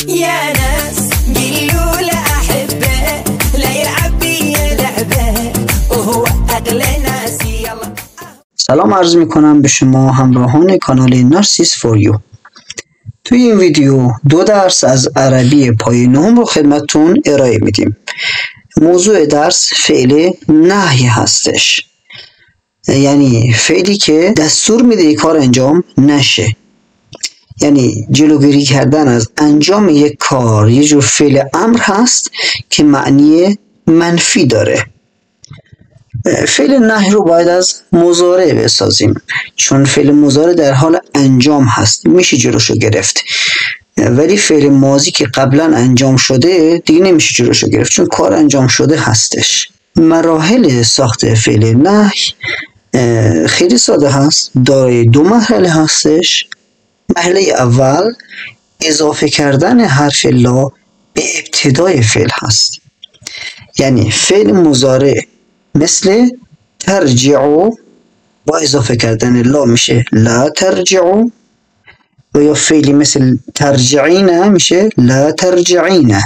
يا ناس قلوا لأحبه لا يلعب بي لعبه وهو أغلى ناس. يلا سلام عرض میکنم به شما همراهان کانال نارسیس فور یو. توی این ویدیو 2 درس از عربی پایه 9 رو خدمتتون ارائه میدیم. موضوع درس فعل نهی هستش، یعنی فعلی که دستور میده کار انجام نشه، یعنی جلوگیری کردن از انجام یک کار. یه جور فعل امر هست که معنی منفی داره. فعل نهی رو باید از مضارع بسازیم، چون فعل مضارع در حال انجام هست، میشه جلوشو گرفت. ولی فعل ماضی که قبلا انجام شده دیگه نمیشه جلوشو گرفت، چون کار انجام شده هستش. مراحل ساخت فعل نهی خیلی ساده هست، دارای 2 مرحله هستش. مرحله اول اضافه کردن حرف لا به ابتدای فعل هست، یعنی فعل مضارع مثل ترجعو با اضافه کردن لا میشه لا ترجعو، و یا فعلی مثل ترجعین میشه لا ترجعین.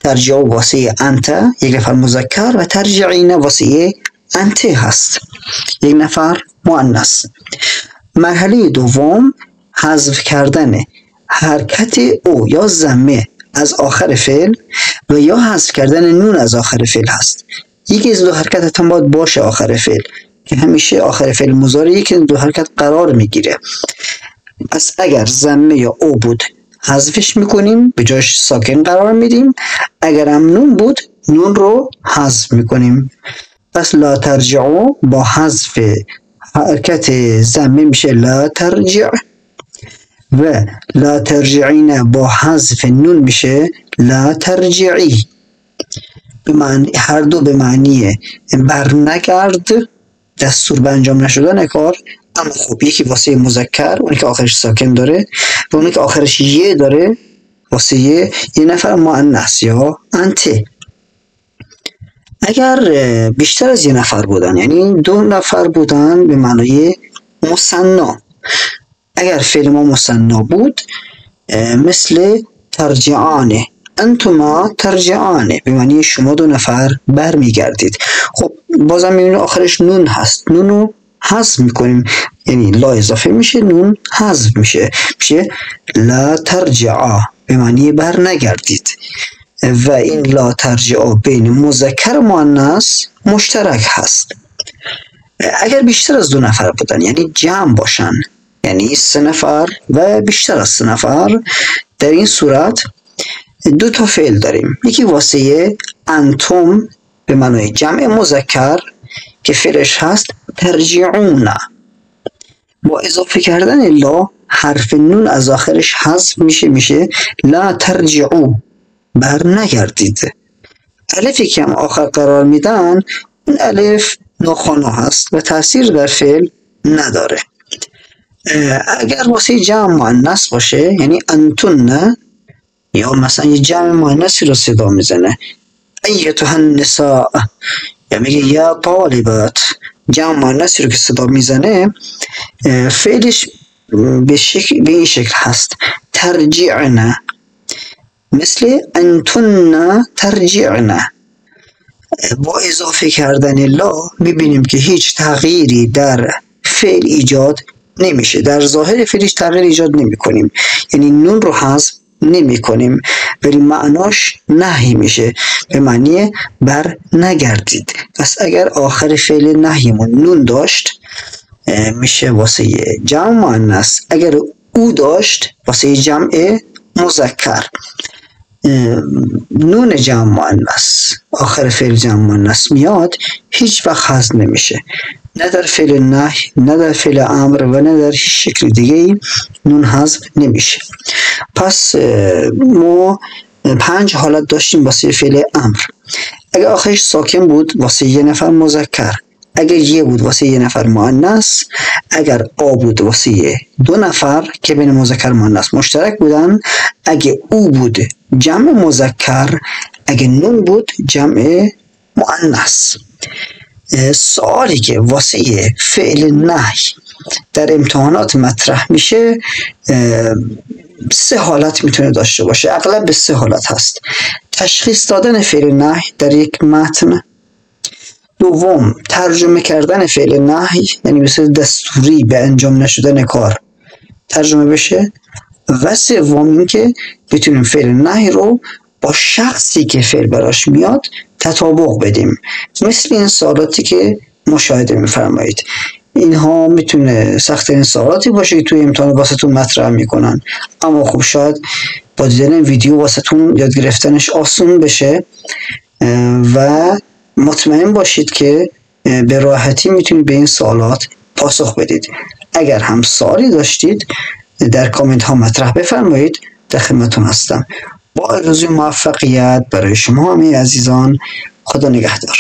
ترجعو واسه انت یک نفر مذکر و ترجعین واسه انت هست یک نفر مؤنث. مرحله دوم حذف کردن حرکت او یا ضمه از آخر فعل و یا حذف کردن نون از آخر فعل هست. یکی از 2 حرکت هم باید باشه آخر فعل، که همیشه آخر فعل مضارع یکی از 2 حرکت قرار میگیره. پس اگر ضمه یا او بود حذفش میکنیم، به جاش ساکن قرار میدیم. اگر هم نون بود نون رو حذف میکنیم. پس لا ترجعو با حذف حرکت ضمه میشه لا ترجع، و لا ترجعین با حذف نون میشه لا ترجعی. هر دو به معنی برنگرد، دستور به انجام نشدن کار. اما خب یکی واسه مذکر، اونی که آخرش ساکن داره، و اونی که آخرش یه داره واسه یه نفر مؤنث یا انت. اگر بیشتر از 1 نفر بودن، یعنی 2 نفر بودن، به معنای مثنی. اگر فعل ما مثنی بود مثل ترجعانه، انتما ترجعانه، به معنی شما 2 نفر برمیگردید. خب بازم میبینید آخرش نون هست، نون رو حذف میکنیم، یعنی لا اضافه میشه نون حذف میشه لا ترجعا، به معنی برنگردید. و این لا ترجعا بین مذکر و مؤنث مشترک هست. اگر بیشتر از 2 نفر بودن، یعنی جمع باشن، یعنی 3 نفر و بیشتر از 3 نفر، در این صورت 2 تا فعل داریم. یکی واسه انتم به معنای جمع مذکر که فعلش هست ترجعون، با اضافه کردن لا حرف نون از آخرش حذف میشه لا ترجعو، بر نگردید. الفی که هم آخر قرار میدن، این الف ناخوانا هست و تاثیر در فعل نداره. اگر واسه جمع مؤنث باشه، یعنی انتن، یا مثلا یه جمع مؤنثی رو صدا میزنه ایتها النساء، یا میگه یا طالبات، جمع مؤنثی رو که صدا میزنه، فعلش به این شکل هست ترجعن، مثل انتن ترجعن. با اضافه کردن لا میبینیم که هیچ تغییری در فعل ایجاد نمیشه، در ظاهر فعلش تغییر ایجاد نمی کنیم، یعنی نون رو حذف نمی کنیم، ولی معناش نهی میشه، به معنی بر نگردید. پس اگر آخر فعل نهیمون نون داشت میشه واسه جمع مؤنث، اگر او داشت واسه جمع مذکر. نون جمع مؤنث آخر فعل جمع مؤنث میاد، هیچ وقت حذف نمیشه، نه در فعل نهی، نه در فعل امر، و نه در هیچ شکل دیگه ای نون حذف نمیشه. پس ما 5 حالت داشتیم واسه فعل امر. اگر آخرش ساکن بود واسه 1 نفر مذکر، اگر یه بود واسه 1 نفر مؤنث، اگر آ بود واسه 2 نفر که بین مذکر مؤنث مشترک بودن، اگه او بود جمع مذکر، اگه نون بود جمع مؤنث. سوالی که واسه فعل نهی در امتحانات مطرح میشه 3 حالت میتونه داشته باشه، اغلب به 3 حالت هست. تشخیص دادن فعل نهی در یک متن، دوم ترجمه کردن فعل نهی، یعنی مثل دستوری به انجام نشدن کار ترجمه بشه، و سوم اینکه بتونیم فعل نهی رو با شخصی که فعل براش میاد تطابق بدیم، مثل این سوالاتی که مشاهده میفرمایید. اینها میتونه سخت‌ترین سوالاتی باشه که توی امتحان واسهتون مطرح میکنن، اما خب شاید با دیدن ویدیو واسهتون یاد گرفتنش آسون بشه و مطمئن باشید که به راحتی میتونید به این سوالات پاسخ بدید. اگر هم سوالی داشتید در کامنت ها مطرح بفرمایید، در خدمتتون هستم. با آرزوی موفقیت برای شما همه عزیزان. خدا نگهدار.